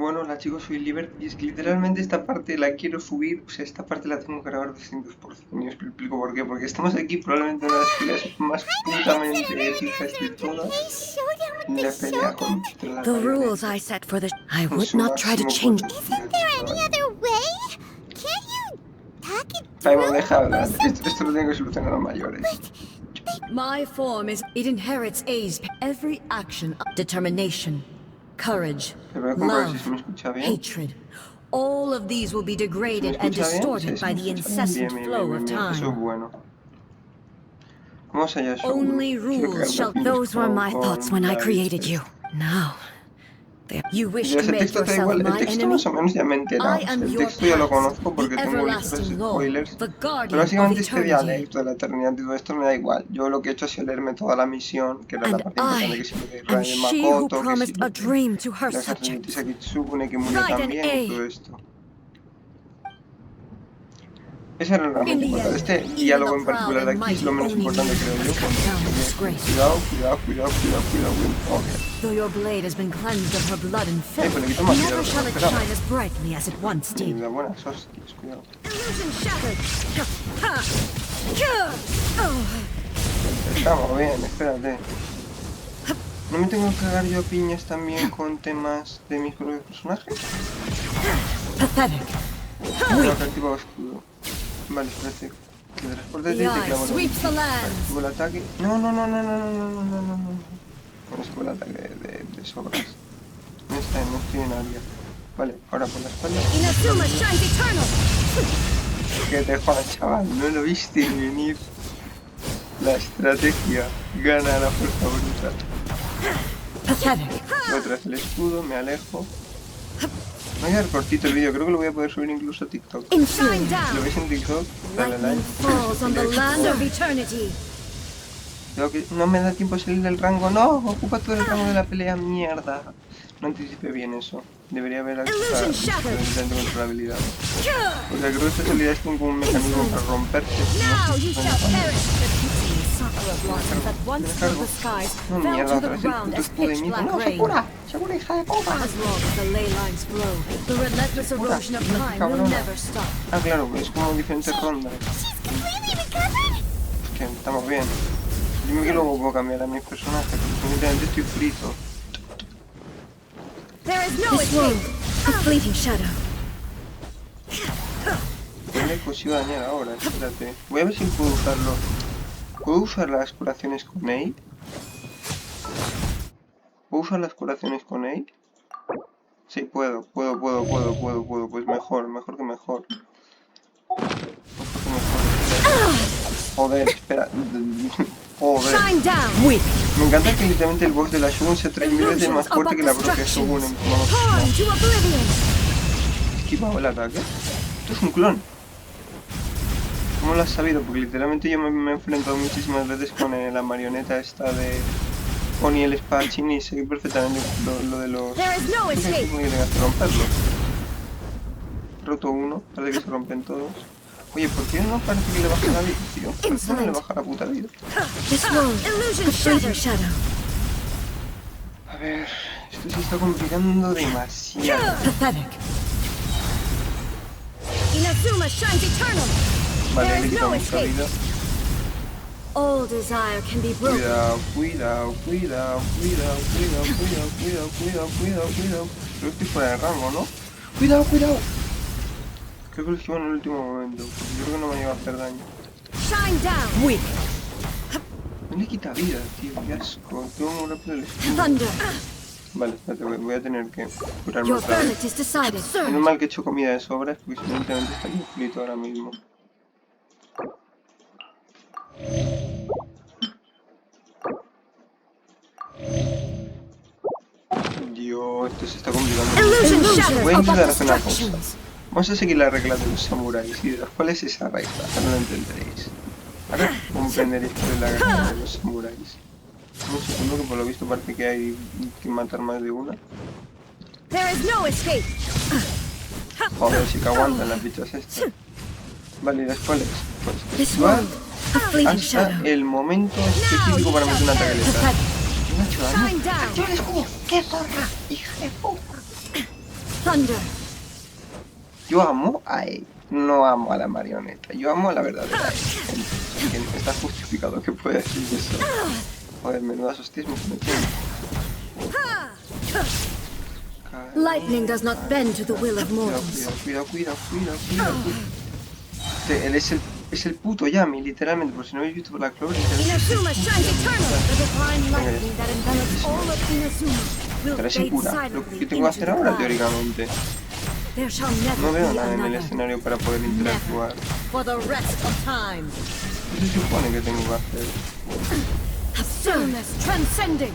Bueno, hola chicos, soy Liber y es que literalmente esta parte la quiero subir, o sea, esta parte la tengo que grabar 200% y os explico por qué, porque estamos aquí probablemente en una de las peleas más putamente épicas de todas, la pelea contra la The rules marioneta, I set for the I con would su not try to máximo change. potencial, Isn't there any chaval. other way? Can't you talk it Simon, through? deja hablar, esto lo tengo que solucionar a mayores. My form is it inherits A's every action, determination, courage, Pero voy a comprobar si love, se me escucha bien. hatred. All of these will be ¿Se me degraded and escucha bien? Sí, distorted se by me the escucha bien, incessant flow of bien, eso es time. bueno. Vamos allá, shogun. Only Quiero rules cagarme a shall. piñas Those were my thoughts when I la created bicha you. Now, you wish ya to ese make texto está yourself igual, el my texto enemy? más o menos ya me he enterado, I o sea, am el your texto ya lo past, conozco the porque tengo listos everlasting law, spoilers, the pero guardian of básicamente este eternity. dialecto de la eternidad y todo esto me da igual, yo lo que he hecho ha sido leerme toda la misión, que era la And parte importante, I que si lo de am Rai de she who Makoto, que si promised lo a de dream to her la subjects. sacerdotisa Kitsugune que murió Write an también y todo A. esto. Esa era In realmente the importante. end, Este even diálogo the en proud particular de and aquí es lo mighty menos only importante, live creo yo, must come down in disgrace. cuidado, okay. Though your blade has been cleansed of her blood and Pero filth, le quito más vida de never lo que shall me it esperaba. shine as brightly as it once Y did. da buenas hostias, cuidado. Illusion shattered. Estamos bien, espérate. ¿No me tengo que cagar yo a piñas también con temas de mis propios personajes? Pathetic. No, que activo escudo. Vale, espérate. Que transporte The y te eye clavo sweeps the land. activo el ataque. No. No es el ataque de sobras. No estoy en área. Vale, ahora por la espalda. Inazuma shines eternal. Que te jodas, chaval, no lo viste venir. La estrategia gana la fuerza bruta. Pathetic. Voy tras el escudo, me alejo. Voy a dar cortito el vídeo, creo que lo voy a poder subir incluso a TikTok. Shine Si lo down. veis en TikTok, dale Lightning like. falls on the land of eternity. Creo que no me da tiempo a salir del rango. No, ocupa todo el rango de la pelea, mierda. No anticipé bien eso. Debería haber actuado dentro de la habilidad. O sea, creo que estas habilidades tienen como un mecanismo para romperse. Now you shall perish. The sakura blossoms that once filled the skies No, fell mierda, to otra the vez el ground puto as escudo de pitch mito. black No, rain. Sakura, hija de puta. As long as the ley lines flow, the relentless erosion of time will never stop. Ah, claro, es como diferentes rondas. She's completely recovered? Es que estamos bien. Dime que luego puedo cambiar a mis personajes, porque definitivamente estoy frito. There is no escape. A fleeting shadow. Tiene cosido dañar ahora, espérate. Voy a ver si puedo usarlo. ¿Puedo usar las curaciones con A? ¿Puedo usar las curaciones con A? Sí, puedo. Pues mejor que mejor. Joder, espera. Joder. Shine down. Weak. Me encanta que literalmente el boss de la Shogun sea 3000 veces más fuerte que la propia Shogun en Torn to oblivion. esquivado el ataque. Esto es un clon. ¿Cómo lo has sabido? Porque literalmente yo me he enfrentado muchísimas veces con la marioneta esta de Oni el espadachín y sé perfectamente lo de los... There is no Creo que es escape. muy que romperlo. Roto uno, parece que se rompen todos. Oye, ¿por qué no parece que le baja la vida, tío? ¿Por qué no le baja la puta vida? This one. Illusion shadow. A ver, esto se está complicando demasiado. Pathetic. Inazuma shines eternal. Vale, There le is quito no mucha escape. vida. All desire can be broken. Cuidado. Creo que estoy fuera de rango, ¿no? Cuidado. Creo que lo esquivo en el último momento, porque yo creo que no me iba a hacer daño. Shine down. Weak. No le quita vida, tío, qué asco. Tengo muy rápido el escudo. Thunder. Vale, espérate, voy a tener que curarme Your otra vez. verdict is decided. Menos mal que he hecho comida de sobras, porque evidentemente está muy frito ahora mismo. Dios, esto se está complicando. Illusion shadow. Voy a intentar hacer una cosa. Distractions. Vamos a seguir la regla de los samuráis y de las cuales es esa regla, ahora lo entenderéis. Ahora comprenderéis cuál es la regla de los samuráis. Un segundo, que por lo visto parece que hay que matar más de una. There is no escape. Joder, sí que aguantan las bichas estas. Vale, ¿y las cuales? Pues This va world. A fleeting hasta shadow. el momento específico para meter un ataque letal. Pathetic. Venga, chaval. Shine down. ¡Qué zorra! ¡Hija de puta! thunder. Yo amo a él. No amo a la marioneta. Yo amo a la verdadera gente. Que está justificado que puede decir eso. Joder, menudas hostias me estoy metiendo. Lightning does not bend to the will of mortals. Cuidado. Él es el puto Yami, literalmente, por si no habéis visto la Clover. Inazuma shines eternal. The divine lightning that envelops all of Inazuma will Pero es fade impura. Lo silently que yo tengo que into hacer the ahora, cloud. teóricamente. There shall never No veo be nada en el another. escenario para poder interactuar. For the rest of time. ¿Qué se supone que tengo que hacer? Stillness transcending.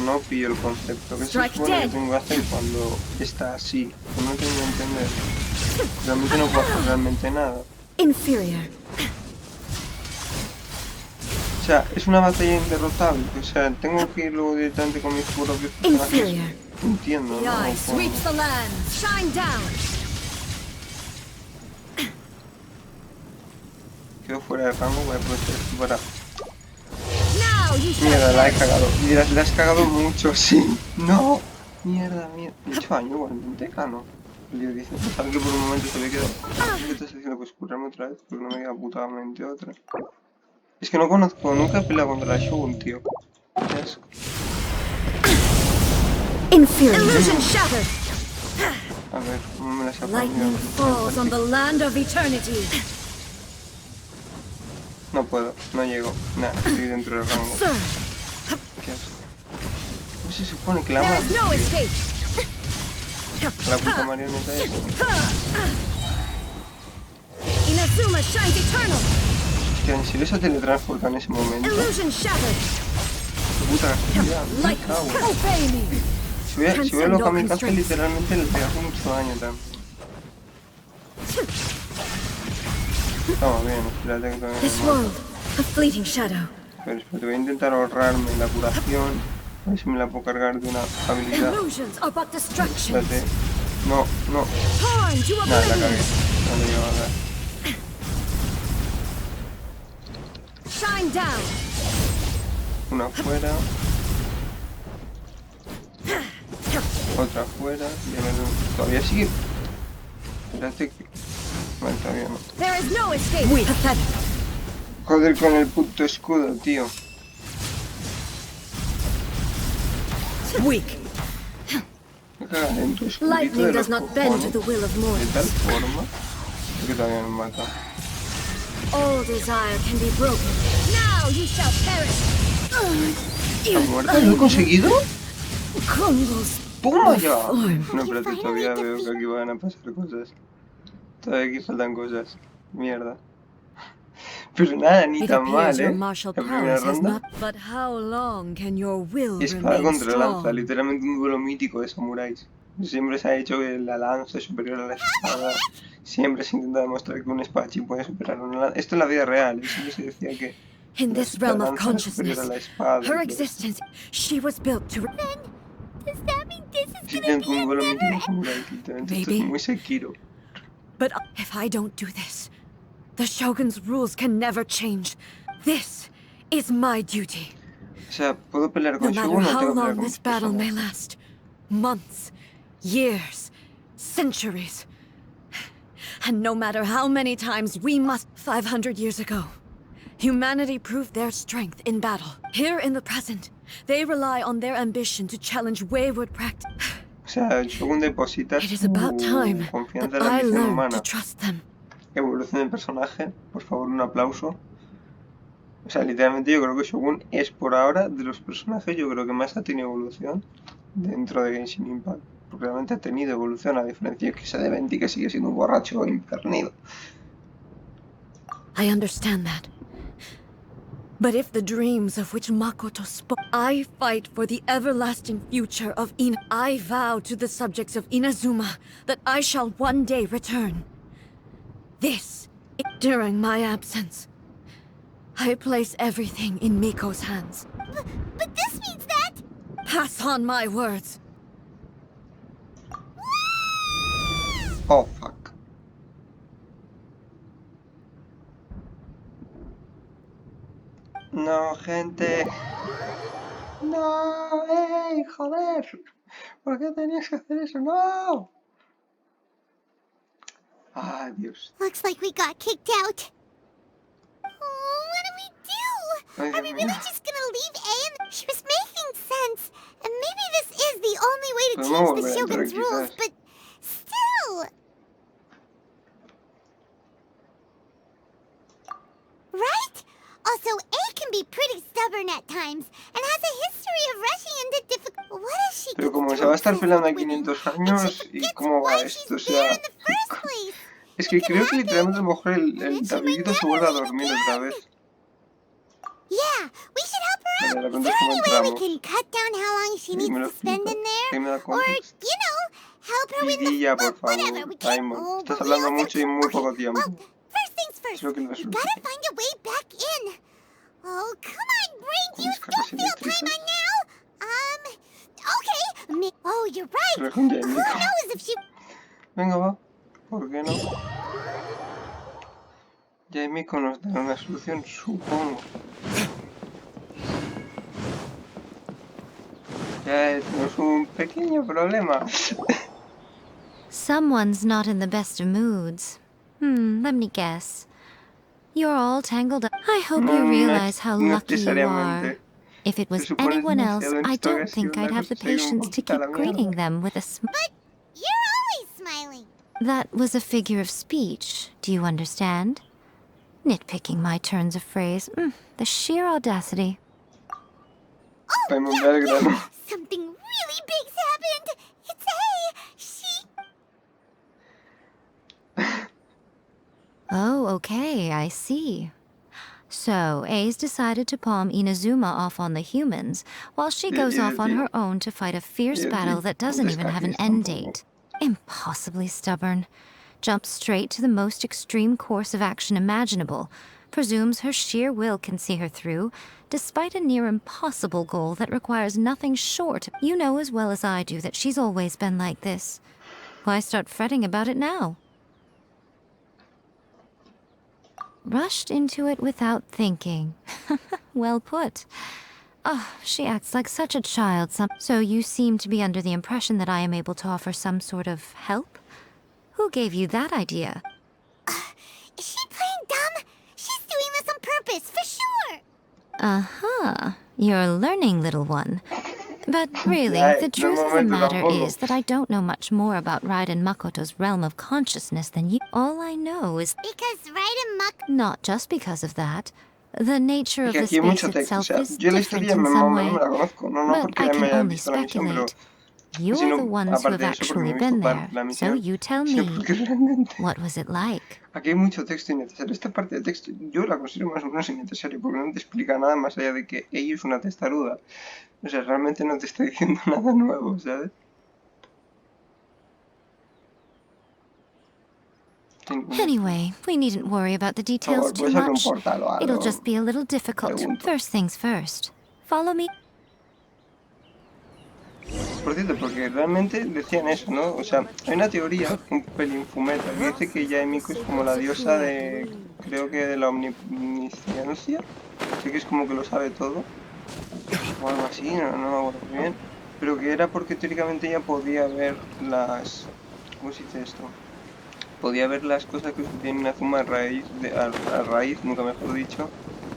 No pillo el concepto. ¿Qué se Strike supone que dead. tengo que hacer cuando está así? No tengo que entender. Realmente no puedo hacer realmente nada. Inferior. O sea, es una batalla inderrotable. O sea, tengo que ir luego directamente con mis propios personajes. Inferior. Entiendo, The ¿no? eye sweeps the land. Shine down. Quedo fuera de rango, voy a aprovechar esto para... Now you shall Mierda, la he perish. cagado. Mira, la has cagado mucho, sí. No. Mierda. ¿Le he hecho daño igualmente? Ah, no. El dice, pensaba que por un momento se había quedado... ¿Qué estás haciendo? Pues curarme otra vez, porque no me queda putamente otra. Es que no conozco, nunca he peleado contra la Shogun, tío. Qué asco. Inferior. Illusion shattered. A ver, no me las he aprendido. Lightning falls on the land of eternity. No puedo, no llego. Nada, estoy dentro del rango. Sir, Qué asco. ¿Cómo se supone que la there mato? is no escape. La puta marioneta esa. Inazuma shines eternal. Hostia, ¿en serio se teletransporta en ese momento? Illusion shattered. Qué puta casualidad. Me Light, cago. obey me. Si voy a lo kamikaze, literalmente le pego mucho daño también. Estamos bien, espérate que todavía This no me world, a fleeting shadow. Pero espérate, voy a intentar ahorrarme la curación. A ver si me la puedo cargar de una habilidad. Illusions are but distractions. Espérate. No. Torn to Nada, la cagué. oblivion. No le llevo a dar. Shine down. Una fuera. Otra fuera. Y a ver, todavía sigue. Espérate que... Vale, todavía no. There is no escape. We pathetic. Joder con el puto escudo, tío. Weak. Me cagan en tu escudito Lightning de does los not bend to cojones. the will of De mortals. tal forma que todavía me mata. All desire can be broken. Now you shall perish. ¿Está muerta? ¿Lo he conseguido? Crumbles. ¡Toma ya! Form. No, espérate, todavía veo que aquí van a pasar cosas. Todavía aquí faltan cosas. Mierda. Pero nada, ni It tan mal, appears your martial La primera prowess has ronda. not. But how long can your will Espada remain contra lanza, strong? literalmente un duelo mítico de samuráis. Siempre se ha dicho que la lanza es superior a la espada. Siempre se intenta demostrar que un espadachín puede superar a una lanza. Esto en la vida real, siempre se decía que In la this realm of lanza era superior a consciousness, la espada. her y todo. existence, she was built to. Does that mean this is Sí, gonna tiene un be duelo a mítico de never samuráis, literalmente. Esto es Maybe. muy Sekiro. But if I don't do this, the Shogun's rules can never change. This is my duty. O sea, ¿puedo pelear No con matter Shogun o how tengo que pelear long con this mis battle may personajes? last. Months, years, centuries. And no matter how many times we must. 500 years ago, humanity proved their strength in battle. Here in the present, they rely on their ambition to challenge wayward practice. O sea, el Shogun deposita It is su about time confianza that en la I ambición learned humana. to trust them. Evolución del personaje, por favor, un aplauso. O sea, literalmente yo creo que Shogun es por ahora de los personajes, yo creo que más ha tenido evolución dentro de Genshin Impact. Porque realmente ha tenido evolución, a diferencia de que ese de Venti que sigue siendo un borracho impernido. I understand that. But if the dreams of which Makoto spoke, I fight for the everlasting future of Ina. I vow to the subjects of Inazuma that I shall one day return. This, during my absence, I place everything in Miko's hands. But this means that... Pass on my words. Oh, fuck. No, gente. No, joder. ¿Por qué tenías que hacer eso? No. Ah, Dios. Looks like we got kicked out. Oh, what do we do? Ay, Are Dios we mío. really just gonna leave A and... She was making sense. And maybe this is the only way to Podemos change the volver a entrar, Shogun's rules, quizás. but still... Right? Also, A can be pretty stubborn at times, and has a history of rushing into difficult... What if she Pero gets como se too va a estar obsessed peleando with a winning, 500 and she años, ¿y forgets cómo why va she's esto? O there sea, in the first place? es It que could creo que literalmente a happen. lo mejor And then el she might Davidito se never vuelve a leave dormir otra again. vez. Yeah, we should help her Vale, out. de Is repente there es como any way we entramos. can cut down how long she Y needs me lo to spend explica. in there? Ahí me da Or, contexto. you know, help her win the... Vidilla, por Well, whatever, favor, we can't... Diamond. Oh, Estás but we hablando also mucho y can't... muy Okay, poco tiempo. well, first things first. Creo que lo We resuelve. gotta find a way back in. Oh, come on, brain Con juice, descargas don't feel eléctricas. time now. Okay. Oh, you're right. Pero con Who Jaimico. knows if she... Venga, va. ¿Por qué no? Jaimico nos dará una solución, supongo. Ya tenemos un pequeño problema. Someone's not in the best of moods. Let me guess. You're all tangled up. I hope you realize how no lucky you are. necesariamente. If it was Se supone anyone else, demasiado en I esto que ha don't sido think una I'd have the cosa se ha ido un patience to poquito a keep la greeting mierda. them with a smile. But you're always smiling. That was a figure of speech. Do you understand? Nitpicking my turns of phrase. The sheer audacity. Oh, Raymond Belgrano. Something really big's happened. It's A. She... Oh, okay, I see. So, A's decided to palm Inazuma off on the humans, while she goes off on her own to fight a fierce battle that doesn't even have an end date. Impossibly stubborn. Jumps straight to the most extreme course of action imaginable, presumes her sheer will can see her through, despite a near impossible goal that requires nothing short. You know as well as I do that she's always been like this. Why start fretting about it now? Rushed into it without thinking. Well put. Oh, she acts like such a child. So you seem to be under the impression that I am able to offer some sort of help? Who gave you that idea? Is she playing dumb? She's doing this on purpose, for sure. Uh-huh. You're learning, little one. But really, Ay, the no truth of the momento matter tampoco. is that I don't know much more about Raiden Makoto's realm of consciousness than you. All I know is Because Raiden Muck... not just because of that. The nature Y of que the aquí hay space mucho texto. O itself sea, is yo la different historia in más o some menos me way. la conozco. No But porque I me can haya only visto la misión, pero speculate. You're sino, the ones who aparte have de eso, porque me actually he visto been parte there. de la So misión, you tell sino me, porque realmente what was it like? aquí hay mucho texto innecesario. Esta parte de texto yo la considero más o menos innecesaria porque no te explica nada más allá de que ella es una testaruda. O sea, realmente no te está diciendo nada nuevo, ¿sabes? Anyway, we needn't worry about the Por details favor, too puedes abrir un much. portal o algo. It'll just be a little difficult. Pregunto. First things first. Follow me. Por cierto, porque realmente decían eso, ¿no? O sea, hay una teoría, un pelín fumeta, que dice que Yaemiko es como la diosa de, creo que de la omnisciencia. Sé que es como que lo sabe todo. O algo así, no me acuerdo muy bien. Pero que era porque teóricamente ella podía ver las... ¿Cómo se dice esto? Podía ver las cosas que sucedían en Azuma a raíz, a raíz, nunca mejor dicho,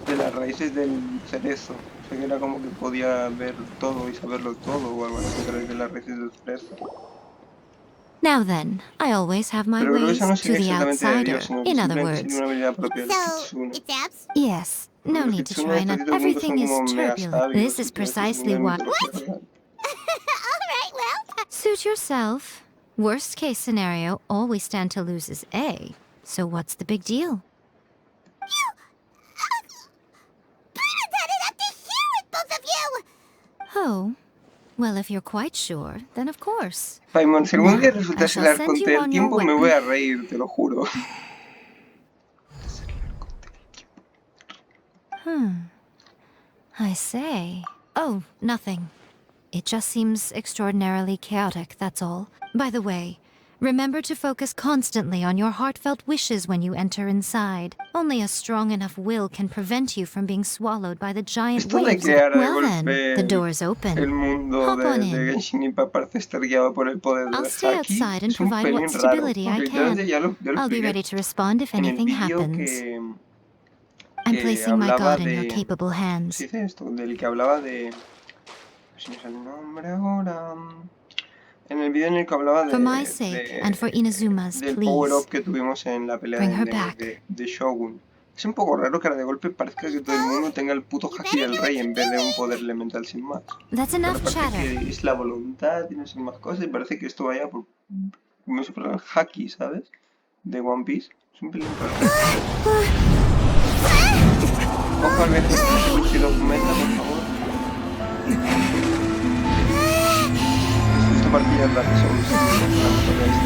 de las raíces del cerezo. O sea que era como que podía ver todo y saberlo todo o algo así a través de las raíces del cerezo. Now then, I always have my Pero creo que ways eso no to sería the exactamente de outsider. Dios, sino que In other simplemente sería words, una habilidad propia del So, Kitsune. it's abs... yes, no Los need to Kitsune try hasta and cierto punto everything son is como mega turbulent. sabios. This is y todo esto precisely de what... mitología real. Alright, well... Suit yourself. Worst case scenario, all we stand to lose is A. So what's the big deal? You... Bernadette, I have to hear it, both of you! Oh, well, if you're quite sure, then of course. Paimon, si algún día Now, resulta I ser shall el send arconte you del on your tiempo, way. me voy a reír, te lo juro. I say. Oh, nothing. It just seems extraordinarily chaotic, that's all. By the way, Remember to focus constantly on your heartfelt wishes when you enter inside. Only a strong enough will can prevent you from being swallowed by the giant Esto de waves. crear de Well then, the golpe door's el open. mundo Hop on de in. Genshin Impact parece estar guiado por el poder I'll del stay haki. outside and Es un provide pelín what raro. stability I Porque literalmente can. ya lo I'll be expliqué ready to respond if en el anything vídeo happens. I'm que placing my hablaba god in your de... capable ¿Cómo se hands. dice esto? Del que hablaba de... No sé si me sale el nombre ahora... En el vídeo en el que hablaba For my sake and for Inazuma's, del please. power-up que tuvimos en la pelea Bring her de, back. de Shogun. Es un poco raro que ahora de golpe parezca que todo el mundo tenga el puto haki del rey en vez de un poder elemental sin más. That's Pero enough parece chatter. que es la voluntad y no sé más cosas y parece que esto vaya por... como si fuera el haki, ¿sabes? De One Piece. Es un pelín raro. Ojo al viaje que documenta, por favor. Esto para pillar la que son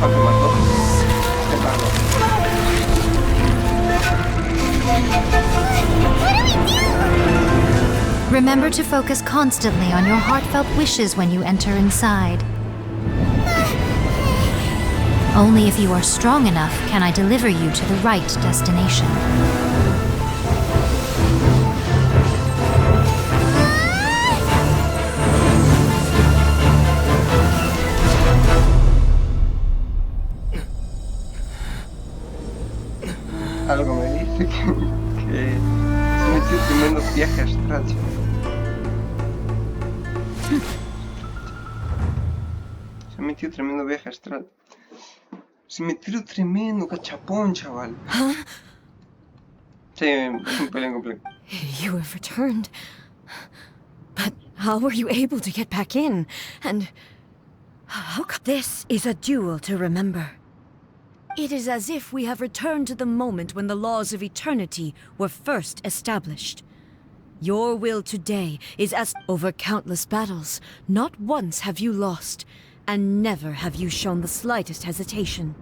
¿para qué mató? Qué raro. Remember to focus constantly on your heartfelt wishes when you enter inside. Only if you are strong enough can I deliver you to the right destination. Algo me dice que se metió tremendo viaje astral. Se metió tremendo viaje astral. Se metió tremendo cachapón, chaval. Sí, es un pelín complejo. You have returned. But how were you able to get back in? And how come this is a duel to remember? It is as if we have returned to the moment when the laws of eternity were first established. Your will today is as over countless battles. Not once have you lost, and never have you shown the slightest hesitation.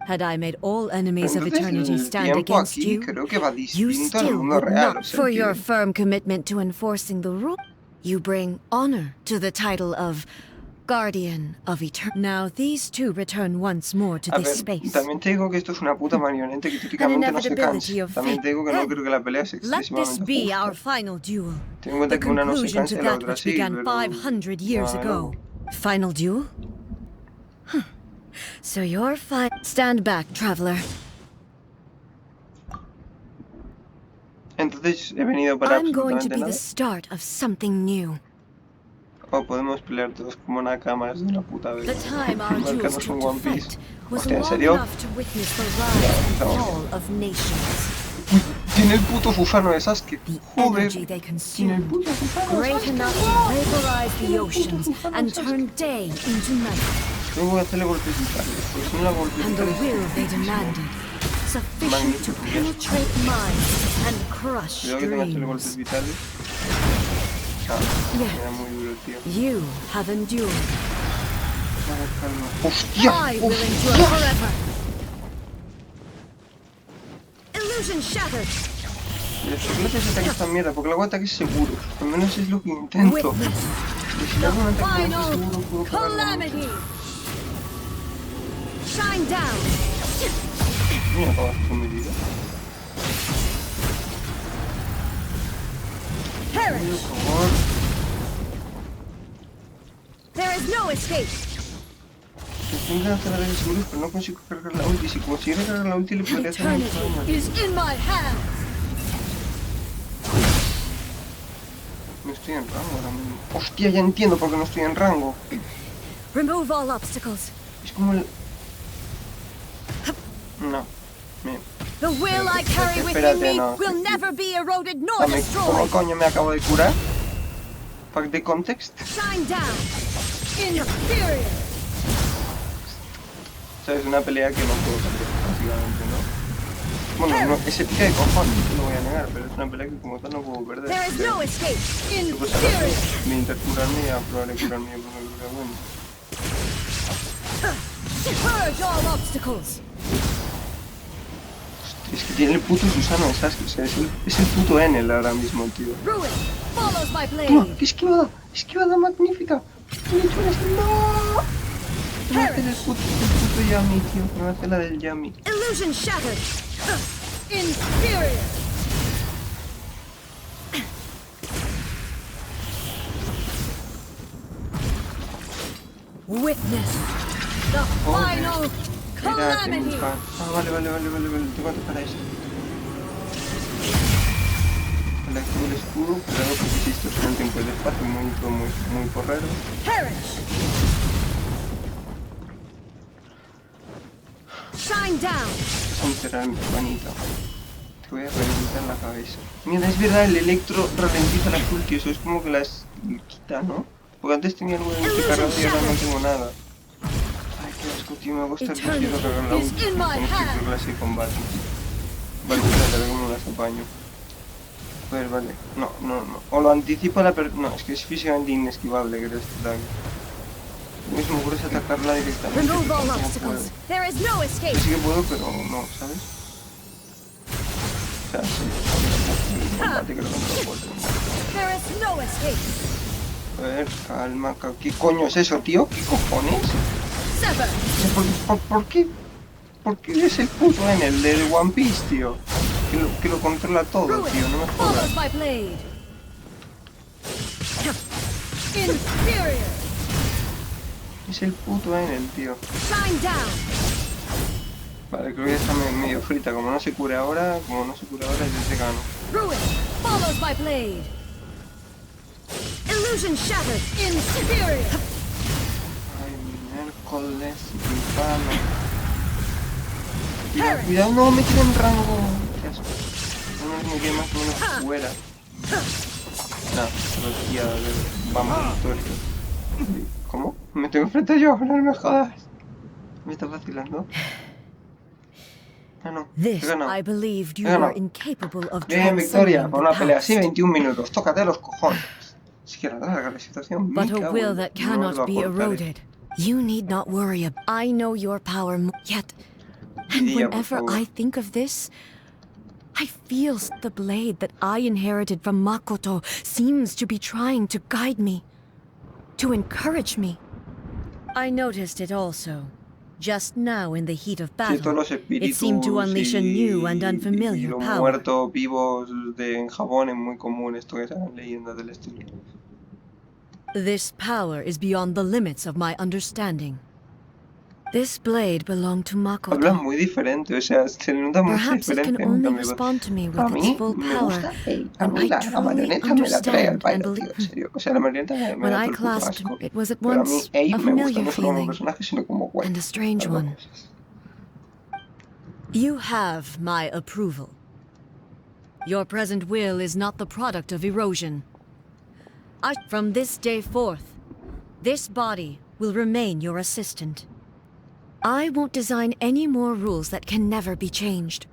Had I made all enemies of eternity el stand tiempo against aquí you, creo que va you distinto al still mundo would real. not, O sea for que your firm commitment to enforcing the rule. You bring honor to the title of Guardian of Eternity. Now these two return once more to a this ver, space. también te digo que esto es una puta marioneta que típicamente no se inevitability cansa. of También fate. te digo que no Then, creo que la pelea sea Let this excesivamente be our justa. final duel. Ten en cuenta The que una no se conclusion cansa to y la that otra which sí, began pero... 500 years no, ago. Final duel? Huh. So you're fine. Stand back, traveler. Entonces he venido para I'm going to absolutamente be nada. the start of something new. O podemos pelear todos como nakamas de una puta vez. The time our duels Marcarnos took un to One Piece. fight was Hostia, ¿en long serio? enough to witness the rise and fall of nations. Tiene el puto gusano de Sasuke. The Joder. energy they Tiene el consumed, puto gusano de great Sasuke. enough to vaporize the oceans and turn day into night. Tengo que hacerle golpes vitales. Porque si no la golpes And the vitales... will they demanded, sufficient to penetrate minds and crush Cuidado que tengo que hacerle golpes dreams. vitales. Ah, Yes. era muy duro, tío. You have endured. Vale, calma. ¡Hostia! I will endure ¡Hostia! forever. Illusion shattered. Pero si no te ataque esta mierda, porque luego ataques seguro. Al menos es lo que intento. Witness Y si hago un the ataque final seguro, puedo cagarla mucho. calamity. Shine down. Mira, acabas con mi vida. Perish. Por favor. There is no escape. Intento hacer ataques seguros, pero no consigo cargar la ulti. Si consiguiera cargar la ulti, le podría hacer mucho Eternity daño. is in my hands. No estoy en rango ahora mismo. Hostia, ya entiendo por qué no estoy en rango. Remove all obstacles. Es como el... No. Bien. The will I carry within Espérate, me no. will never be eroded nor ¿Cómo destroyed. coño me acabo de curar? Pack de context. Shine down. Inferior. O sea, es una pelea que no puedo perder, básicamente, ¿no? Bueno, no, es épica de cojones, no lo voy a negar, pero es una pelea que como tal no puedo perder. There is no escape. Yo pues ahora Inferior. de intentar curarme y a probar de curarme yo porque creo que bueno. Purge all obstacles. Es que tiene el puto Susano de Sasuke, o sea, es el puto Enel ahora mismo, tío. ¡Toma! ¡Qué esquivada magnífica! ¡Me he hecho ¡no! Me hace el puto Yami, tío. Me hace la del Yami. Illusion shattered. Inferior. Witness the final calamity. Vale. Tengo que para eso. Le activo el escudo, cuidado porque si esto es un tiempo de espacio muy porrero. Perish. Shine down. Vamos a enterrar mi manita. Te voy a reventar la cabeza. Mira, es verdad, el electro ralentiza las ulti, eso es como que las quita, ¿no? Porque antes tenía algo de cargado y ahora no tengo nada. Ay, qué asco, tío, me va a costar mucho cargar la ulti. Como si clase de combate. Vale, espérate, cómo las apaño. Pues vale, no. O lo anticipa la no, es que es físicamente inesquivable, creo, este ataque. Lo mismo puedes atacarla directamente. No puedo. Sí que puedo, pero no, ¿sabes? O sea, sí, combate creo que no lo puedo terminar. A ver, calma, ¿qué coño es eso, tío? ¿Qué cojones? ¿Por qué? ¿Por qué eres el puto Enel del One Piece, tío? Que lo controla todo, tío, no me jodas. Es el puto Enel, tío. Vale, creo que ya está medio frita. Como no se cure ahora, yo te gano. Ay, miércoles, infame. Cuidado, no me tiene en rango. Qué asco. No me quede más o menos fuera. No, tía, vamos, tuerto. ¿Cómo? Me tengo enfrente yo, no me jodas. Me está vacilando. Ah, no. He ganado. Bien, victoria. Por una pelea así, 21 minutos. Tócate los cojones. Si quiero alargar la situación. But a will that cannot be eroded. You need not worry. I know your power yet. And whenever I think of this, I feel the blade that I inherited from Makoto seems to be trying to guide me, to encourage me. I noticed it also. Just now in the heat of battle, it seemed to unleash a new and unfamiliar los power. Muertos vivos en Japón es muy común esto que se hagan leyendas del estilo. This power is beyond the limits of my understanding. This blade belonged to Makoto. Hablan muy diferente, o sea, se nota mucha Perhaps it diferencia. can only respond to me with A its mí full me power. gusta, a And mí I la truly marioneta me la trae al understand baile, and tío, en believe. serio. O sea, la marioneta me When da I todo el puto clasped asco. it was at Pero a mí once Abe a me gusta familiar no solo como feeling personaje, sino como cuento. and a strange one. You have my approval. Your present will is not the product of erosion. From this day forth, this body will remain your assistant. I won't design any more rules that can never be changed.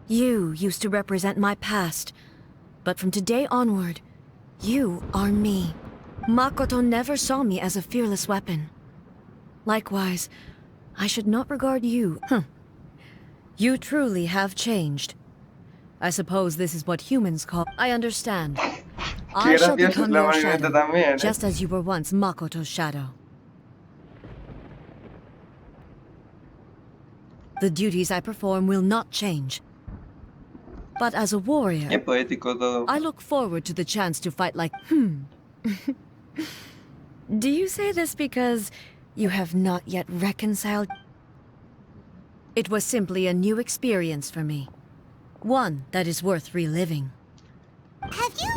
You used to represent my past, but from today onward, you are me. Makoto never saw me as a fearless weapon. Likewise, I should not regard you. You truly have changed. I suppose this is what humans call... I understand. I shall become your shadow, también, just as you were once Makoto's shadow. The duties I perform will not change. But as a warrior, Es poético todo. I look forward to the chance to fight like... Do you say this because you have not yet reconciled? It was simply a new experience for me. One that is worth reliving. Have you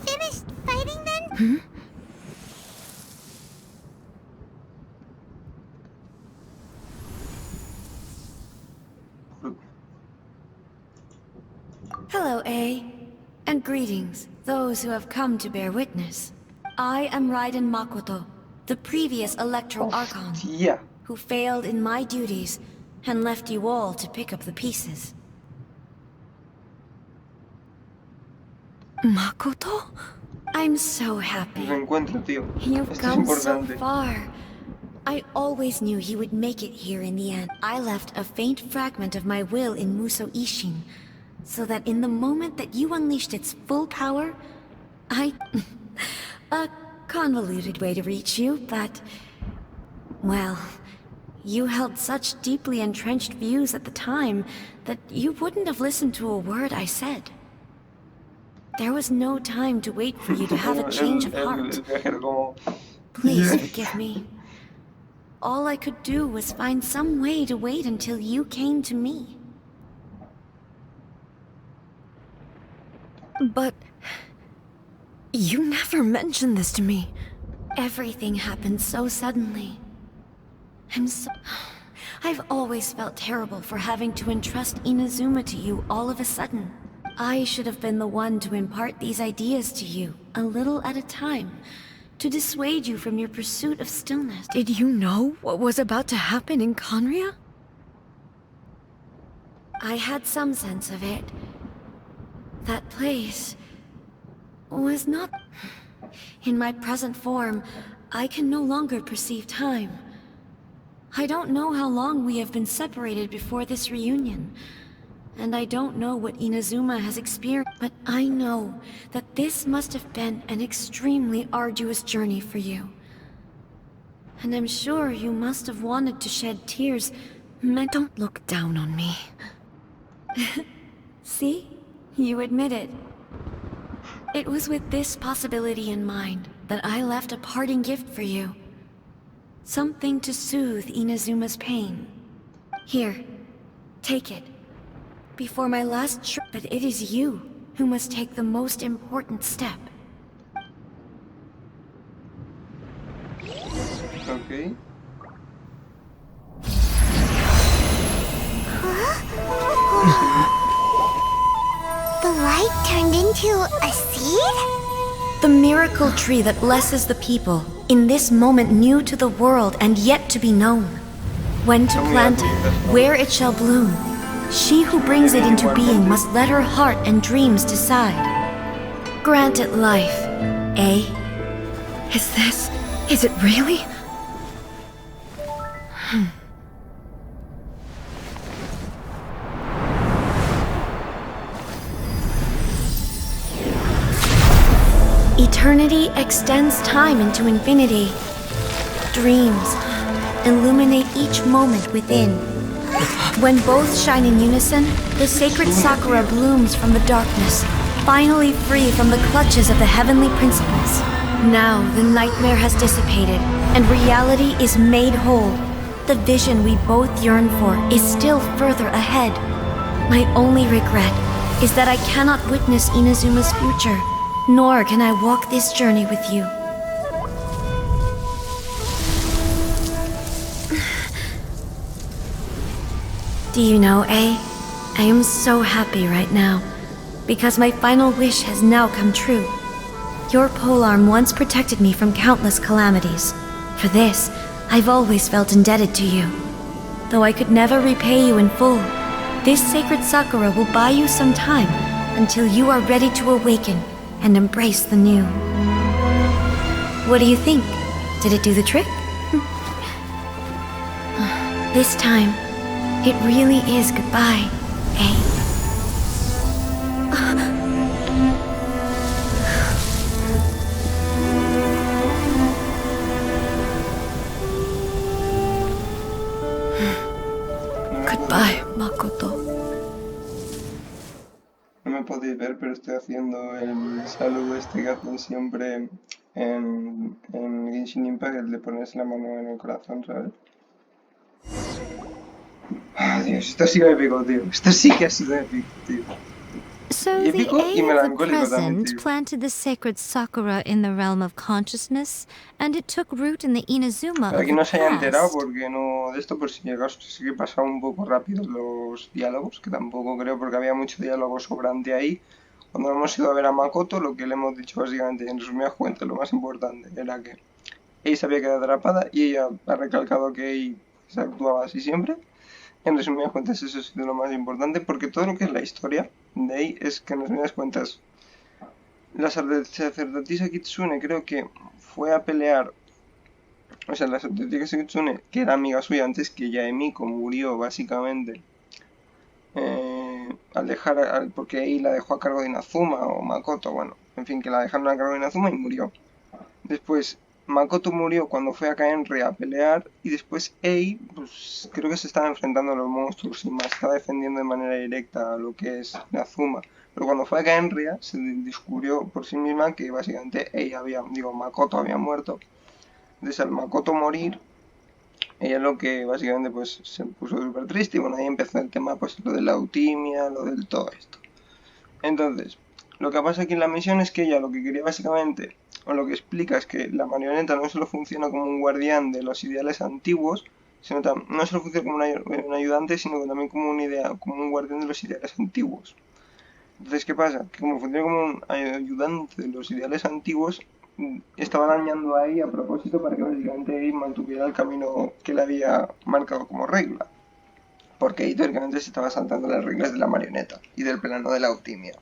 finished fighting then? Hello, A. And greetings, those who have come to bear witness. I am Raiden Makoto, the previous Electro Archon, Hostia. who failed in my duties and left you all to pick up the pieces. Makoto? I'm so happy. Me encuentro, tío. You've Esto es come so importante. far. I always knew he would make it here in the end. I left a faint fragment of my will in Muso Ishin, so that in the moment that you unleashed its full power, a convoluted way to reach you, but... well, you held such deeply entrenched views at the time that you wouldn't have listened to a word I said. There was no time to wait for you to have a change of heart. Please forgive me. All I could do was find some way to wait until you came to me. But... you never mentioned this to me. Everything happened so suddenly. I've always felt terrible for having to entrust Inazuma to you all of a sudden. I should have been the one to impart these ideas to you, a little at a time, to dissuade you from your pursuit of stillness. Did you know what was about to happen in Conria? I had some sense of it. That place was not... in my present form, I can no longer perceive time. I don't know how long we have been separated before this reunion, and I don't know what Inazuma has experienced, but I know that this must have been an extremely arduous journey for you. And I'm sure you must have wanted to shed tears. Don't look down on me. See? You admit it. It was with this possibility in mind that I left a parting gift for you. Something to soothe Inazuma's pain. Here, take it. Before my last trip, but it is you who must take the most important step. Okay. The light turned into a seed? The miracle tree that blesses the people, in this moment new to the world and yet to be known. When to plant it, where it shall bloom. She who brings it into being must let her heart and dreams decide. Grant it life, eh? Is it really? Eternity extends time into infinity. Dreams illuminate each moment within. When both shine in unison, the sacred sakura blooms from the darkness, finally free from the clutches of the heavenly principles. Now the nightmare has dissipated, and reality is made whole. The vision we both yearn for is still further ahead. My only regret is that I cannot witness Inazuma's future, nor can I walk this journey with you. Do you know, I am so happy right now, because my final wish has now come true. Your polearm once protected me from countless calamities. For this, I've always felt indebted to you. Though I could never repay you in full, this sacred sakura will buy you some time until you are ready to awaken and embrace the new. What do you think? Did it do the trick? This time, it really is goodbye, eh? Goodbye, Makoto. No me podéis ver, pero estoy haciendo el saludo este que hacen siempre en Genshin Impact, el de ponerse la mano en el corazón, ¿sabes? Ah, Dios, esto ha sido épico, tío. Esto sí que ha sido épico, tío. So the Épico y A of the melancólico también, present tío. planted the sacred sakura in the realm of consciousness, and it took root in the Inazuma Para of quien the no se haya enterado, past. porque no de esto, por si llegas, sí que he pasado un poco rápido los diálogos, que tampoco creo, porque había mucho diálogo sobrante ahí. Cuando hemos ido a ver a Makoto, lo que le hemos dicho básicamente, en resumidas cuentas, lo más importante era que Ei se había quedado atrapada y ella ha recalcado que Ei se actuaba así siempre. En resumidas cuentas, eso ha sido lo más importante, porque todo lo que es la historia de Ei es que, en resumidas cuentas, la sacerdotisa Kitsune creo que fue a pelear o sea, la auténtica Kitsune, que era amiga suya antes que Yaemiko murió, básicamente, al dejar, porque ahí la dejó a cargo de Inazuma o Makoto, bueno, en fin, que la dejaron a cargo de Inazuma y murió. Después, Makoto murió cuando fue a Kaenri a pelear y después Ei, pues creo que se estaba enfrentando a los monstruos y más, estaba defendiendo de manera directa a lo que es Inazuma. Pero cuando fue a Kaenria se descubrió por sí misma que básicamente Makoto había muerto. Entonces al Makoto morir, ella lo que básicamente pues se puso súper triste y bueno, ahí empezó el tema pues lo de la eutimia, lo del todo esto. Entonces, lo que pasa aquí en la misión es que ella lo que quería básicamente, o lo que explica es que la marioneta no solo funciona como un guardián de los ideales antiguos, sino no solo funciona como un ayudante, sino también como como un guardián de los ideales antiguos. Entonces, ¿qué pasa? Que como funciona como un ayudante de los ideales antiguos, estaba dañando a ella a propósito para que básicamente ella mantuviera el camino que le había marcado como regla. Porque ahí teóricamente se estaba saltando las reglas de la marioneta y del plano de la optimia.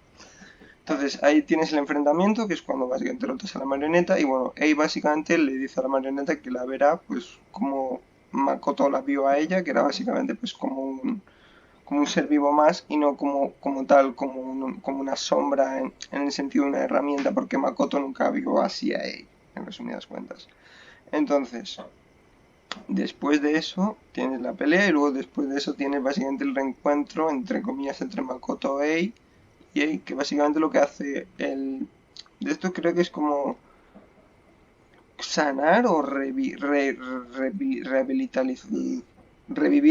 Entonces ahí tienes el enfrentamiento, que es cuando básicamente rotas a la marioneta, y bueno, ahí básicamente le dice a la marioneta que la verá, pues como Makoto la vio a ella, que era básicamente pues como un ser vivo más y no como tal, como una sombra en el sentido de una herramienta, porque Makoto nunca vio así a Ei, en resumidas cuentas. Entonces, después de eso tienes la pelea y luego después de eso tienes básicamente el reencuentro, entre comillas, entre Makoto e Ei, y Ei, que básicamente lo que hace el... De esto creo que es como sanar o revivir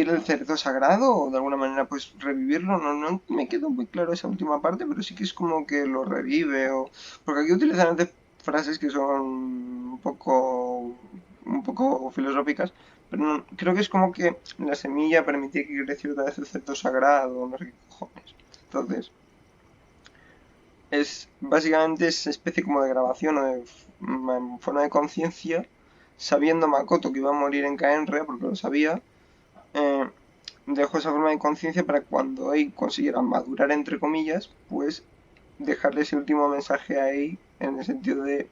el cerdo sagrado o de alguna manera pues revivirlo. No me quedó muy claro esa última parte, pero sí que es como que lo revive o... Porque aquí utilizan antes frases que son un poco filosóficas, pero creo que es como que la semilla permitía que creciera otra vez el cerdo sagrado, no sé qué cojones. Entonces, es básicamente esa especie como de grabación o de forma de conciencia, sabiendo Makoto que iba a morir en Kaenre, porque lo sabía, eh, dejó esa forma de conciencia para cuando Ei consiguiera madurar, entre comillas, pues dejarle ese último mensaje a Ei en el sentido de,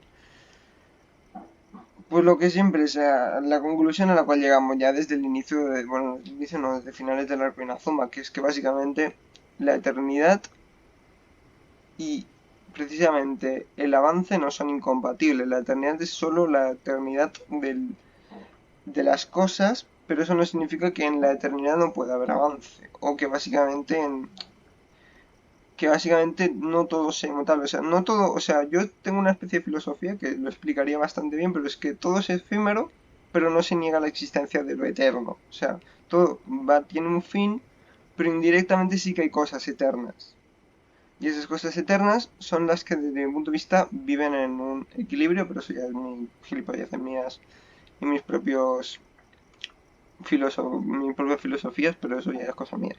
pues lo que siempre, o sea, la conclusión a la cual llegamos ya desde el inicio, bueno, desde el inicio no, desde finales del arco Inazuma, que es que básicamente la eternidad y precisamente el avance no son incompatibles. La eternidad es solo la eternidad de las cosas, pero eso no significa que en la eternidad no pueda haber avance. O que básicamente no todo sea inmutable. O sea, no todo, o sea, yo tengo una especie de filosofía que lo explicaría bastante bien, pero es que todo es efímero, pero no se niega la existencia de lo eterno. O sea, todo tiene un fin, pero indirectamente sí que hay cosas eternas. Y esas cosas eternas son las que desde mi punto de vista viven en un equilibrio, pero eso ya es mi gilipolleces mías y mis propias filosofías, pero eso ya es cosa mía.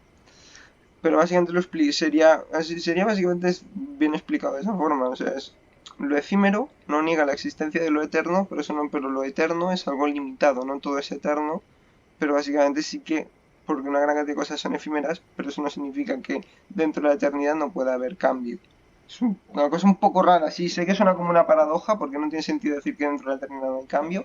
Pero básicamente sería básicamente bien explicado de esa forma, o sea, es lo efímero no niega la existencia de lo eterno, pero lo eterno es algo limitado, no todo es eterno, pero básicamente sí que, porque una gran cantidad de cosas son efímeras, pero eso no significa que dentro de la eternidad no pueda haber cambio. Es una cosa un poco rara, sí, sé que suena como una paradoja, porque no tiene sentido decir que dentro de la eternidad no hay cambio,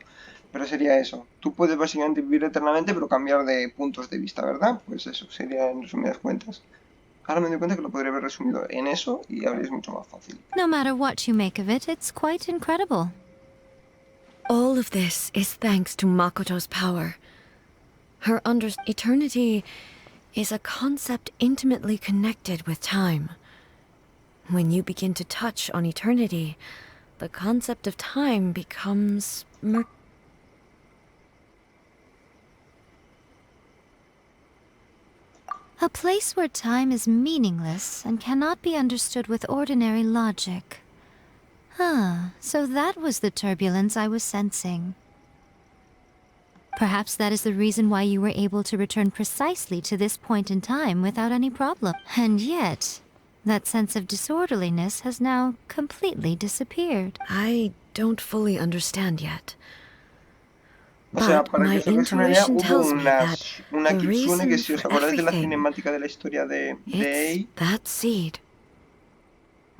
pero sería eso. Tú puedes básicamente vivir eternamente, pero cambiar de puntos de vista, ¿verdad? Pues eso, sería en resumidas cuentas. Ahora me doy cuenta que lo podría haber resumido en eso y habría mucho más fácil. No matter what you make of it, it's quite incredible. All of this is thanks to Makoto's power. Her eternity is a concept intimately connected with time. When you begin to touch on eternity, the concept of time becomes A place where time is meaningless and cannot be understood with ordinary logic. So that was the turbulence I was sensing. Perhaps that is the reason why you were able to return precisely to this point in time without any problem. And yet, that sense of disorderliness has now completely disappeared. I don't fully understand yet. O sea, But para que my os hagáis una idea, intuition hubo tells me that una the kitsune que reason si os for acordáis de la everything, cinemática de la historia de it's Ei, that seed.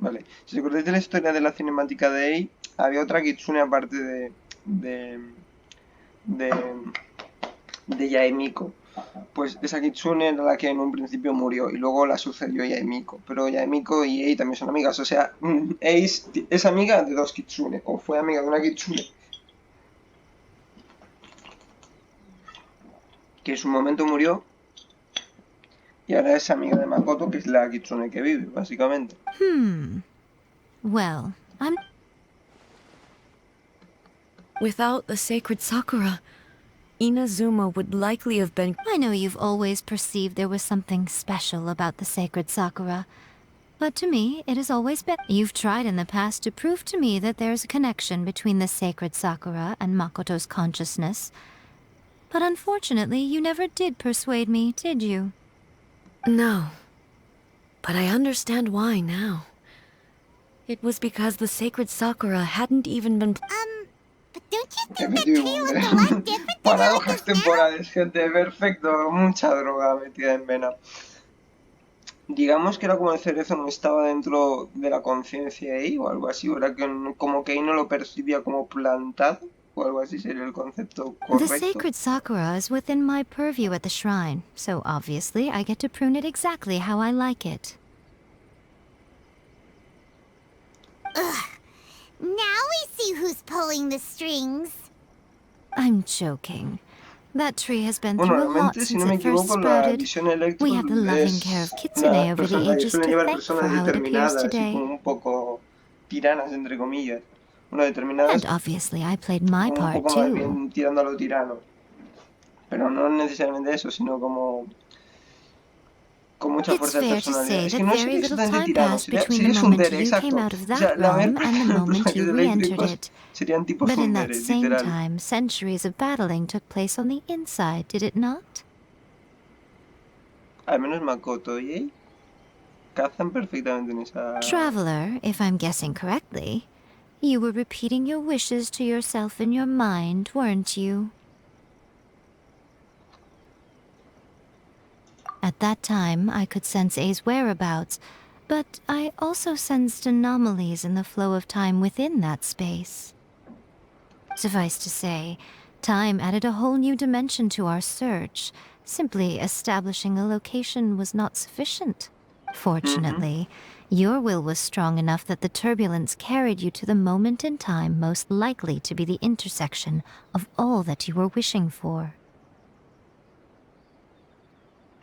vale, si os acordáis de la historia de la cinemática de Ei, había otra kitsune aparte de, de Yaemiko. Pues esa Kitsune era la que en un principio murió y luego la sucedió Yaemiko. Pero Yaemiko y Ei también son amigas. O sea, Ei es amiga de dos Kitsune, o fue amiga de una Kitsune que en su momento murió y ahora es amiga de Makoto, que es la Kitsune que vive, básicamente. Well, I'm... Without the sacred Sakura, Inazuma would likely have been... I know you've always perceived there was something special about the sacred Sakura. But to me, it has always been... You've tried in the past to prove to me that there's a connection between the sacred Sakura and Makoto's consciousness. But unfortunately, you never did persuade me, did you? No. But I understand why now. It was because the sacred Sakura hadn't even been... But don't you think that tree looked a lot different than how it Paradojas does now? temporales, gente, perfecto. Mucha droga metida en vena. Digamos que era como el cerezo no estaba dentro de la conciencia ahí o algo así, o era que como que ahí no lo percibía como plantado o algo así sería el concepto The correcto. sacred Sakura is within my purview at the shrine, so obviously I get to prune it exactly how I like it. Now we see who's pulling the strings. I'm joking. That tree has been Bueno, through a lot realmente, si since no me it first equivoco, la sprouted. visión electro We had the loving es care of Kitsune over the ages suelen to llevar thank for personas how it appears determinadas y today. como un poco tiranas, entre comillas. Bueno, determinadas And obviously I played my como un part poco más too. bien tirando a lo tirano. Pero no necesariamente eso, sino como con mucha It's fuerza de fair to personalidad. say Es que that no very sería little exactamente time tirano, passed between the sería moment tsundere, you exacto. came out of O sea, that la mayor realm parte and the de los moment personajes you re-entered eléctricos it. serían tipo But in that tsundere, same literal. time, centuries of battling took place on the inside, did it not? Al menos Makoto y Ei cazan perfectamente en esa... Traveler, if I'm guessing correctly, you were repeating your wishes to yourself in your mind, weren't you? At that time, I could sense A's whereabouts, but I also sensed anomalies in the flow of time within that space. Suffice to say, time added a whole new dimension to our search. Simply establishing a location was not sufficient. Fortunately, your will was strong enough that the turbulence carried you to the moment in time most likely to be the intersection of all that you were wishing for.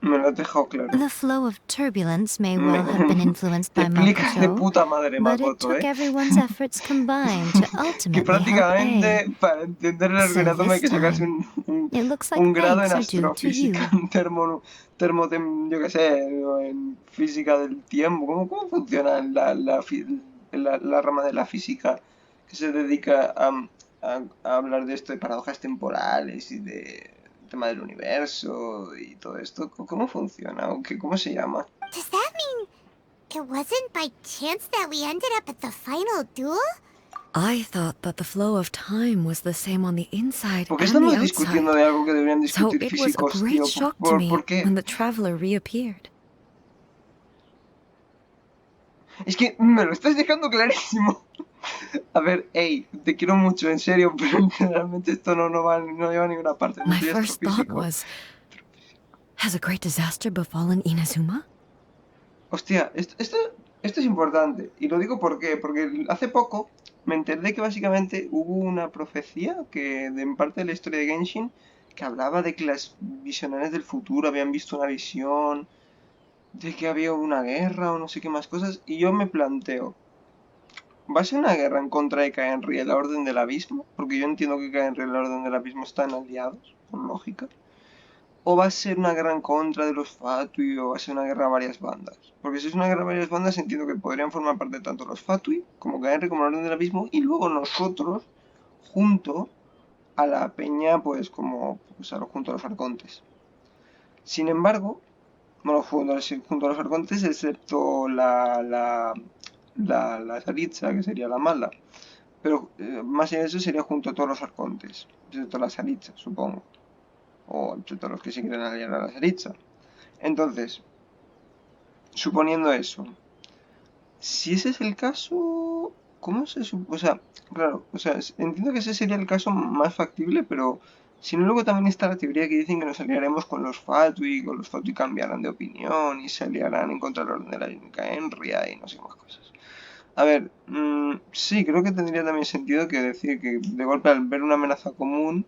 Me lo has dejado claro. The flow of turbulence may well have been influenced Te by explicas de Makoto, puta madre, but it Makoto, took everyone's efforts combined to Que ultimately help A. prácticamente para entender el So ordenador hay this que sacarse time, it looks like un grado en thanks are due to astrofísica, you. en yo qué sé, en física del tiempo. ¿Cómo funciona la rama de la física que se dedica a hablar de esto de paradojas temporales y de tema del universo y todo esto? ¿Cómo funciona? ¿Cómo se llama? Does that mean it wasn't by chance that we ended up at the final duel? I thought that the flow of time was the same on the inside ¿Por qué and the estamos outside. discutiendo de algo que deberían So discutir it was a físicos, great tío? shock to me ¿Por qué? when the traveler reappeared. Es que me lo estás dejando clarísimo. A ver, hey, te quiero mucho, en serio, pero realmente esto no lleva a ninguna parte. No My soy first thought astrofísico. was, has a great disaster befallen Inazuma? Hostia, esto es importante. Y lo digo porque hace poco me enteré que básicamente hubo una profecía en parte de la historia de Genshin que hablaba de que las visionarias del futuro habían visto una visión, de que había una guerra o no sé qué más cosas. Y yo me planteo, ¿va a ser una guerra en contra de Kaenri y la Orden del Abismo? Porque yo entiendo que Kaenri y la Orden del Abismo están aliados, por lógica. ¿O va a ser una guerra en contra de los Fatui o va a ser una guerra a varias bandas? Porque si es una guerra a varias bandas entiendo que podrían formar parte tanto los Fatui como Kaenri como la Orden del Abismo y luego nosotros junto a la peña pues junto a los arcontes. Sin embargo, bueno, junto a los arcontes excepto la Saritza, que sería la mala. Pero más allá de eso sería junto a todos los arcontes, excepto la Saritza, supongo. O excepto los que se quieren aliar a la Saritza. Entonces, suponiendo eso, si ese es el caso, ¿cómo se supone? O sea, claro, entiendo que ese sería el caso más factible, pero Sino luego también está la teoría que dicen que nos aliaremos con los Fatui, con los Fatui cambiarán de opinión y se aliarán en contra del orden de la dinámica Enria y no sé más cosas. A ver, sí, creo que tendría también sentido que decir que de golpe al ver una amenaza común.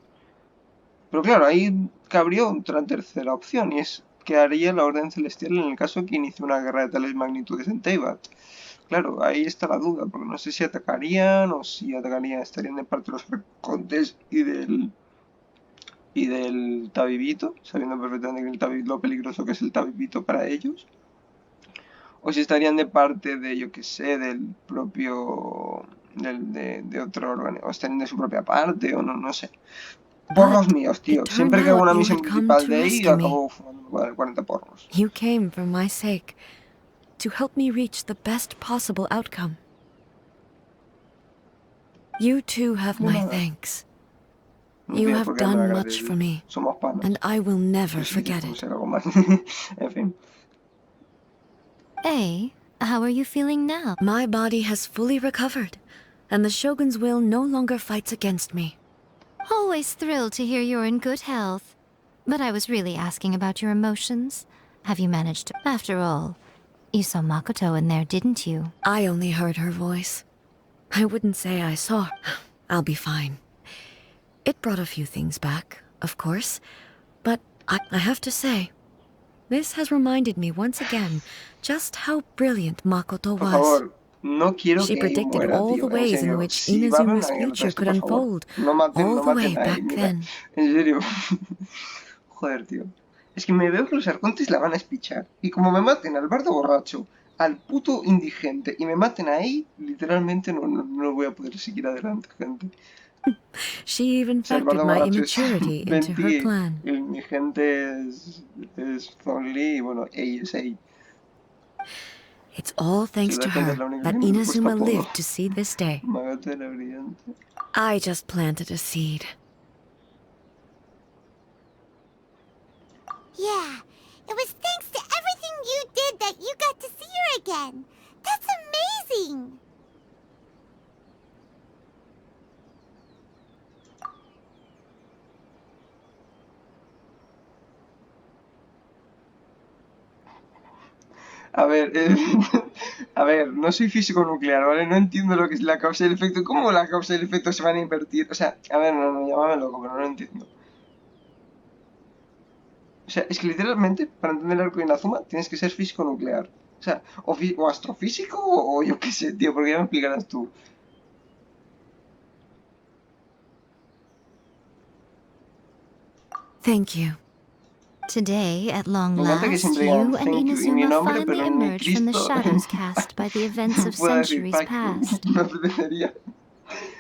Pero claro, ahí cabría otra tercera opción y es que haría la Orden Celestial en el caso que inicie una guerra de tales magnitudes en Teyvat. Claro, ahí está la duda, porque no sé si atacarían o si atacarían, estarían de parte de los arcontes y del Tabibito, sabiendo perfectamente que el Tabibito, lo peligroso que es el Tabibito para ellos. O si estarían de parte de, yo que sé, del propio. De otro órgano, o estarían de su propia parte, o no, no sé. Porros But míos, it tío. turned Siempre que hago out una you misión had come principal to de ahí, rescue me. acabo fumando 40 porros. You came for my sake, to help me reach the best possible outcome. You too have De my nada. thanks. No You tienes por have qué darme done la much for gratitud. me, Somos and panas. I will never Pero si quieres forget it. conocer algo más. En fin. A, how are you feeling now? My body has fully recovered, and the Shogun's will no longer fights against me. Always thrilled to hear you're in good health. But I was really asking about your emotions. Have you managed to... After all, you saw Makoto in there, didn't you? I only heard her voice. I wouldn't say I saw her. I'll be fine. It brought a few things back, of course, but I have to say, this has reminded me once again just how brilliant Makoto Por was. favor, no quiero She que Ai predicted muera, all the tío. En ways in serio. which Si va a haber Inazuma's una guerra future esto, could por favor. unfold, No maten, all no the maten way a Ai, back mira. then. En serio. Joder, tío. Es que me veo que los arcontes la van a espichar. Y como me maten al bardo borracho, al puto indigente, y me maten ahí, literalmente no voy a poder seguir adelante, gente. She even O sea, el factored bardo my borracho es immaturity into her Venti, plan. el indigente es Zonli, y bueno, Ei es Ei. It's all Si thanks la to gente es her la única que that me he puesto Inazuma apodo. lived to see this day. Magote era brillante. I just planted a seed. Yeah, it was thanks to everything you did that you got to see her again. That's amazing! A ver, a ver, no soy físico nuclear, ¿vale? No entiendo lo que es la causa y el efecto. ¿Cómo la causa y el efecto se van a invertir? O sea, a ver, no, llámame loco, pero no lo entiendo. O sea, es que literalmente, para entender el arco de Inazuma, tienes que ser físico nuclear. O sea, o astrofísico o yo qué sé, tío, porque ya me explicarás tú. Thank you. Today, at long Me encanta que last, siempre digan you and thank you y mi Inazuma nombre, finally pero ni emerged from the Cristo shadows cast by the events of pueda decir centuries Paco. past. Me apetecería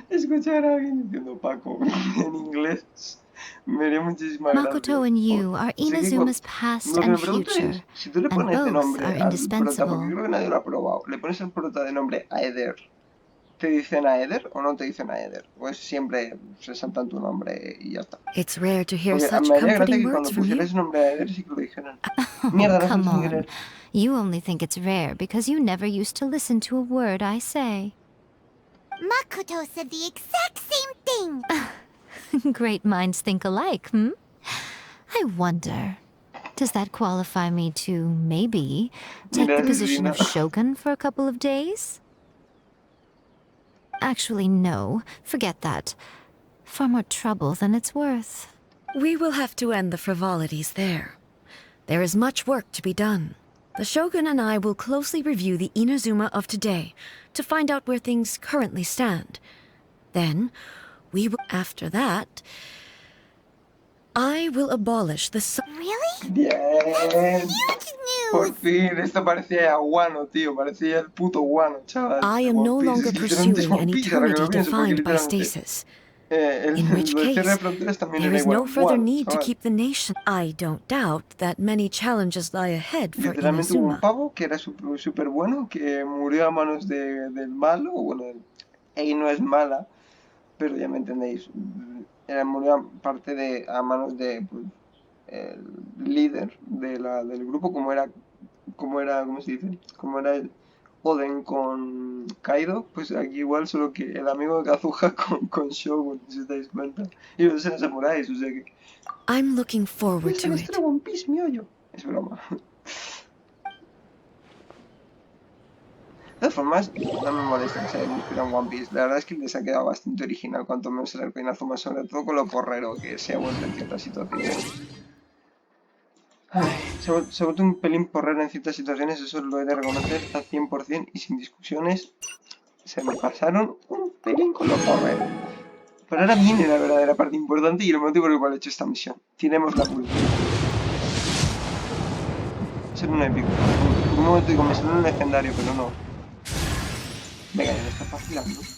escuchar a alguien diciendo Paco en inglés. Me haría muchísima gracia. Makoto and you are Sé que Inazuma's past lo que me and pregunto es, future, si tú le and pones de both nombre are al prota, porque indispensable. creo que nadie lo ha probado, le pones al prota de nombre Aether, ¿te dicen Aether o no te dicen Aether? O es siempre se saltan tu nombre y ya está. It's rare to hear Porque such me haría gracia comforting que words cuando from you. pusieras el nombre Aether sí que lo dijeran. Oh, Mierda, lo has come hecho sin on. querer. You only think it's rare because you never used to listen to a word I say. Makoto said the exact same thing! Great minds think alike, hmm? I wonder, does that qualify me to, maybe, take Mira, the position asesina. of shogun for a couple of days? Actually, no. Forget that. Far more trouble than it's worth. We will have to end the frivolities there. There is much work to be done. The Shogun and I will closely review the Inazuma of today to find out where things currently stand. Then, we will... After that, I will abolish the... Really? Bien. Huge Por news! fin, esto parecía Guano, tío. Parecía el puto Guano, chaval. I De am no One Piece. longer Es que literalmente es pursuing One an Piece, ahora que eternity lo pienso, porque defined by literalmente stasis. el, In which lo de cierre de case, fronteras también there era is igual no further Guano, need to chaval. keep the nation. I don't doubt that many challenges lie ahead for Literalmente hubo un Inazuma. pavo que era súper bueno, que murió a manos del malo, o bueno, Ei no es mala, pero ya me entendéis. Murió a manos de pues, el líder del grupo, ¿cómo se dice? Como era Oden con Kaido, pues aquí igual solo que el amigo de Kazuha con Shogun, si os dais cuenta. Y los dos eran samuráis, o sea que... I'm looking forward ¡Es la to historia it. de One Piece, mi hoyo! Es broma. De todas formas, no me molesta que se hayan inspirado en One Piece. La verdad es que les ha quedado bastante original, cuanto menos el arco Inazuma, sobre todo con lo porrero que se ha vuelto en ciertas situaciones. Ay, se ha vuelto un pelín porrero en ciertas situaciones, eso lo he de reconocer al 100% y sin discusiones. Se me pasaron un pelín con lo porrero. Pero ahora viene la verdadera parte importante y el motivo por el cual he hecho esta misión. Tiremos la pulpa. Ser un épico. Por un momento digo, me sale un legendario, pero no. Venga, ya me está vacilando. Está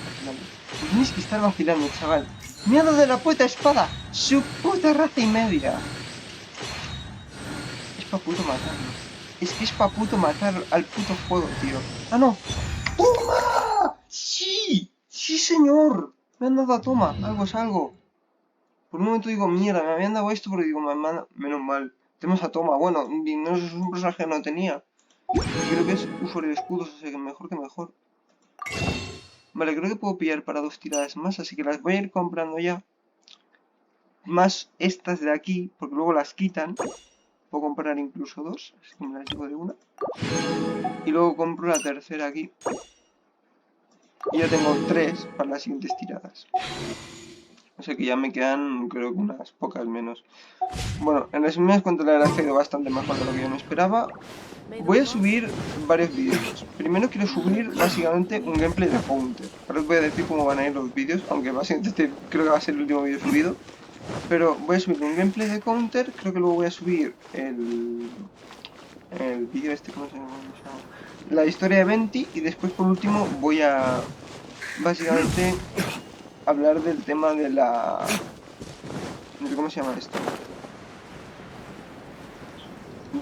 vacilando. No tienes que estar vacilando, chaval. ¡Miedo de la puta espada! ¡Su puta raza y media! Es pa' puto matarlo. Es que es pa' puto matar al puto juego, tío. ¡Ah, no! ¡Toma! ¡Sí! ¡Sí, señor! Me han dado a toma. Algo es algo. Por un momento digo, mierda, me habían dado esto porque digo, menos mal. Tenemos a toma. Bueno, no es un personaje que no tenía. Y creo que es usuario de escudos, o sea que mejor que mejor. Vale, creo que puedo pillar para 2 tiradas más, así que las voy a ir comprando ya. Más estas de aquí, porque luego las quitan. Puedo comprar incluso 2, así que me las llevo de una. Y luego compro la tercera aquí. Y ya tengo 3 para las siguientes tiradas. O sea que ya me quedan, creo que unas pocas menos. Bueno, en resumen, cuanto la verdad ha ido bastante mejor de lo que yo me esperaba. Voy a subir varios vídeos. Primero quiero subir básicamente un gameplay de Counter. Ahora os voy a decir cómo van a ir los vídeos, aunque básicamente este creo que va a ser el último vídeo subido. Pero voy a subir un gameplay de Counter, creo que luego voy a subir el vídeo este, ¿cómo se llama? La historia de Venti y después por último voy a básicamente hablar del tema de la... ¿Cómo se llama esto?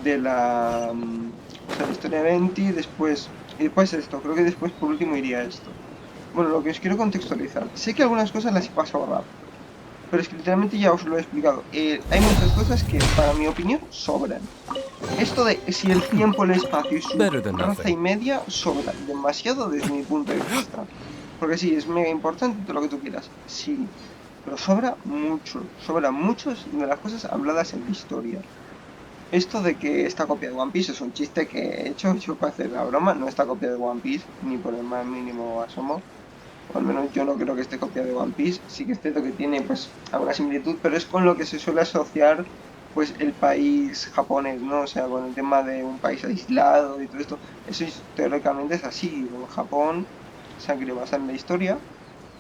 De la... O sea, la historia de Venti, después... Y después esto, creo que después por último iría esto. Bueno, lo que os quiero contextualizar. Sé que algunas cosas las he pasado rápido, pero es que literalmente ya os lo he explicado. Hay muchas cosas que, para mi opinión, sobran. Esto de si el tiempo, el espacio y su raza y media sobran demasiado desde mi punto de vista. Porque sí, es mega importante todo lo que tú quieras. Sí, pero sobra mucho de las cosas habladas en la historia. Esto de que esta copia de One Piece es un chiste que he hecho yo para hacer la broma. No está copia de One Piece, ni por el más mínimo asomo. O al menos yo no creo que esté copia de One Piece. Sí que es cierto que tiene pues alguna similitud, pero es con lo que se suele asociar pues el país japonés, ¿no? O sea, con el tema de un país aislado y todo esto. Eso teóricamente es así. En Japón se han querido basar en la historia.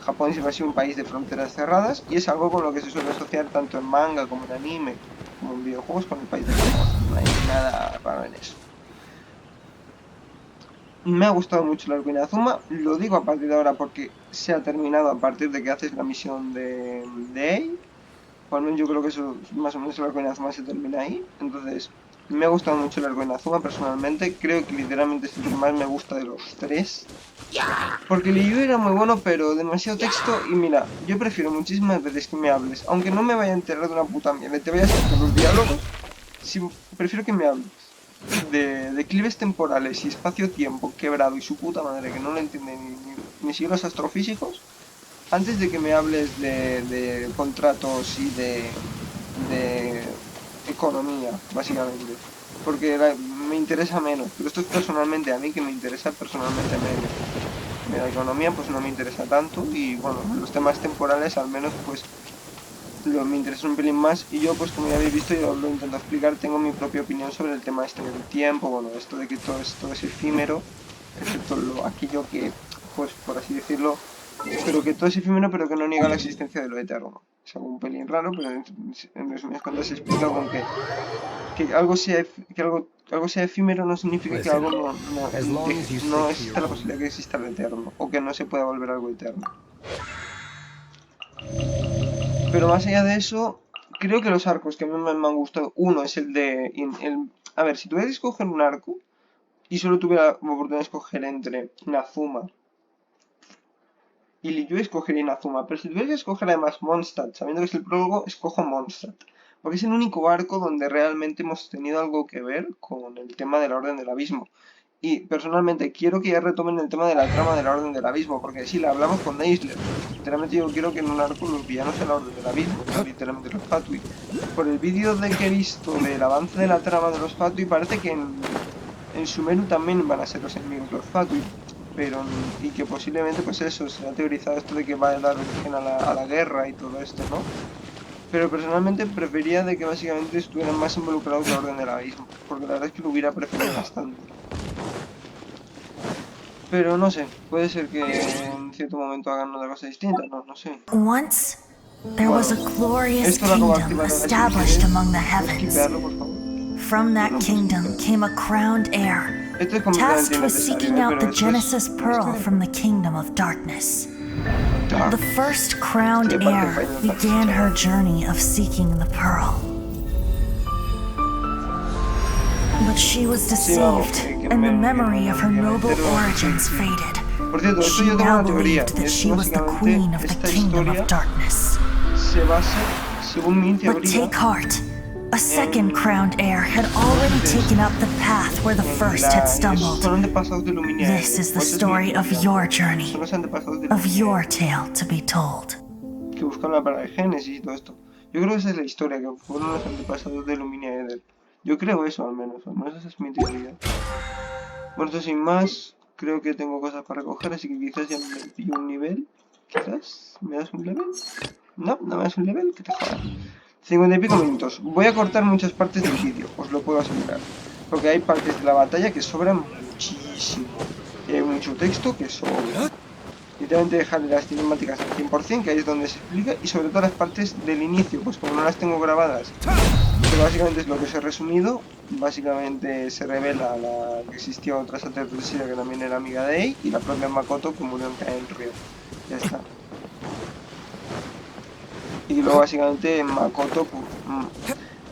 Japón siempre ha sido un país de fronteras cerradas y es algo con lo que se suele asociar tanto en manga como en anime, como en videojuegos con el país de Japón. No hay nada raro en eso. Me ha gustado mucho el arco Inazuma, lo digo a partir de ahora porque se ha terminado a partir de que haces la misión de Ei. Por lo menos yo creo que eso, más o menos el arco Inazuma se termina ahí. Entonces, me ha gustado mucho el arco Inazuma personalmente. Creo que literalmente es el que más me gusta de los 3. Porque el Liu era muy bueno, pero demasiado texto. Y mira, yo prefiero muchísimas veces que me hables, aunque no me vaya a enterar de una puta mierda, te vayas a hacer los diálogos. Si, prefiero que me hables de declives temporales y espacio-tiempo quebrado y su puta madre, que no lo entiende ni siquiera los astrofísicos, antes de que me hables de contratos y de economía, básicamente. Porque me interesa menos, pero esto es personalmente a mí, que me interesa personalmente menos. La economía pues no me interesa tanto y bueno, los temas temporales al menos pues me interesa un pelín más y yo pues como ya habéis visto, yo lo intento explicar, tengo mi propia opinión sobre el tema este del tiempo, bueno, esto de que todo esto es efímero, excepto aquello que pues por así decirlo, pero que todo es efímero pero que no niega la existencia de lo eterno. Es algo un pelín raro, pero en resumidas cuentas se explica con que algo sea efímero no significa que algo no exista la posibilidad de que exista lo eterno o que no se pueda volver algo eterno. Pero más allá de eso, creo que los arcos que a mí me han gustado, uno es el de... a ver, si tuviera que escoger un arco y solo tuviera la oportunidad de escoger entre Inazuma y Liyue, escogería Inazuma. Pero si tuviera que escoger además Mondstadt, sabiendo que es el prólogo, escojo Mondstadt. Porque es el único arco donde realmente hemos tenido algo que ver con el tema de la Orden del Abismo. Y personalmente quiero que ya retomen el tema de la trama de la Orden del Abismo, porque sí, la hablamos con Aisler. Literalmente yo quiero que en un arco los villanos sean la Orden del Abismo, no literalmente los Fatui. Por el vídeo de que he visto del avance de la trama de los Fatui, parece que en Sumeru también van a ser los enemigos los Fatui. Pero, y que posiblemente, pues eso, se ha teorizado esto de que va a dar origen a la guerra y todo esto, ¿no? Pero personalmente prefería de que básicamente estuvieran más involucrados la Orden del Abismo, porque la verdad es que lo hubiera preferido bastante. Pero no sé, puede ser que en cierto momento hagan otra cosa distinta, no sé. Once, there was a glorious Esto lo acabo de kingdom activar ahora, established among the ¿puedes heavens. skipearlo, por favor? From that kingdom came a crowned heir, Esto es completamente tasked with innecesario, seeking out pero the esto Genesis es Pearl from the kingdom of darkness. Dark. The first crowned Estoy de parte heir en Final began Fantasy, her chaval. journey of seeking the pearl. But she was Sí, vamos, deceived, and the memory of her noble origins faded. Por cierto, esto She yo tengo now una teoría, believed y that es que she was the queen básicamente of the esta kingdom historia of darkness. se basa, según mi But teoría, take heart. A second crowned heir had already taken up the path where the first had stumbled. son antepasados de Luminia. This is the story of your journey, Son los antepasados de of Luminia, your tale to be told. que buscan la palabra de Génesis y todo esto. Yo creo que esa es la historia, que fueron los antepasados de Luminia Eder. Yo creo eso al menos esa es mi teoría. Bueno, esto sin más, creo que tengo cosas para recoger, así que quizás ya me pillo un nivel. Quizás, ¿me das un level? No, no me das un level, que te jodas. 50 y pico minutos. Voy a cortar muchas partes del vídeo, os lo puedo asegurar. Porque hay partes de la batalla que sobran muchísimo. Y hay mucho texto que sobra. Literalmente dejaré las cinemáticas al 100%, que ahí es donde se explica, y sobre todo las partes del inicio, pues como no las tengo grabadas, que básicamente es lo que os he resumido, básicamente se revela que existía otra sacerdotisa que también era amiga de Ei, y la propia Makoto que murió en Río. Ya está. Y luego básicamente Makoto, pues,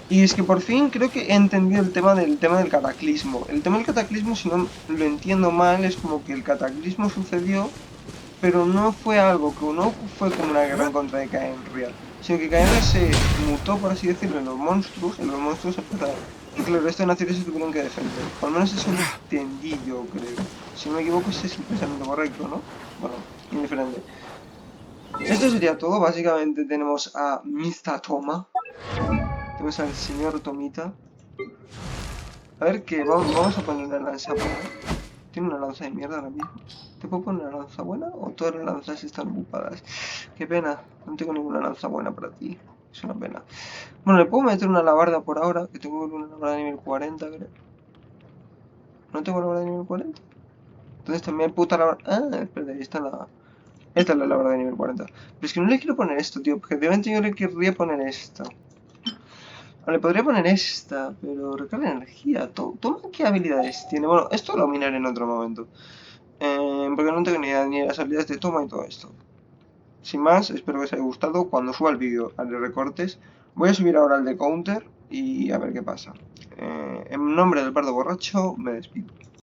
Y es que por fin creo que he entendido el tema del cataclismo. El tema del cataclismo, si no lo entiendo mal, es como que el cataclismo sucedió, pero no fue algo que no fue como una guerra en contra de Caenria, sino que Caenria se mutó, por así decirlo, en los monstruos empezaron. Y que el resto de naciones se tuvieron que defender. Por lo menos eso lo entendí yo, creo. Si no me equivoco, ese es el pensamiento correcto, ¿no? Bueno, indiferente. Esto sería todo. Básicamente tenemos a Mr. Toma. Tenemos al señor Tomita. A ver, que vamos a poner una lanza buena. Tiene una lanza de mierda ahora mismo. ¿Te puedo poner una lanza buena o todas las lanzas están ocupadas? Qué pena, no tengo ninguna lanza buena para ti. Es una pena. Bueno, le puedo meter una alabarda por ahora, que tengo una alabarda de nivel 40, creo. ¿No tengo alabarda de nivel 40? Entonces también puta alabarda... Ah, espera, ahí está la... Esta es la alabarda de nivel 40. Pero es que no le quiero poner esto, tío. Objetivamente yo le querría poner esta. Le podría poner esta, pero recarga energía. Toma, ¿qué habilidades tiene? Bueno, esto lo minaré en otro momento. Porque no tengo ni idea ni de las habilidades de toma y todo esto. Sin más, espero que os haya gustado. Cuando suba el vídeo haré recortes. Voy a subir ahora el de counter y a ver qué pasa. En nombre del bardo borracho, me despido.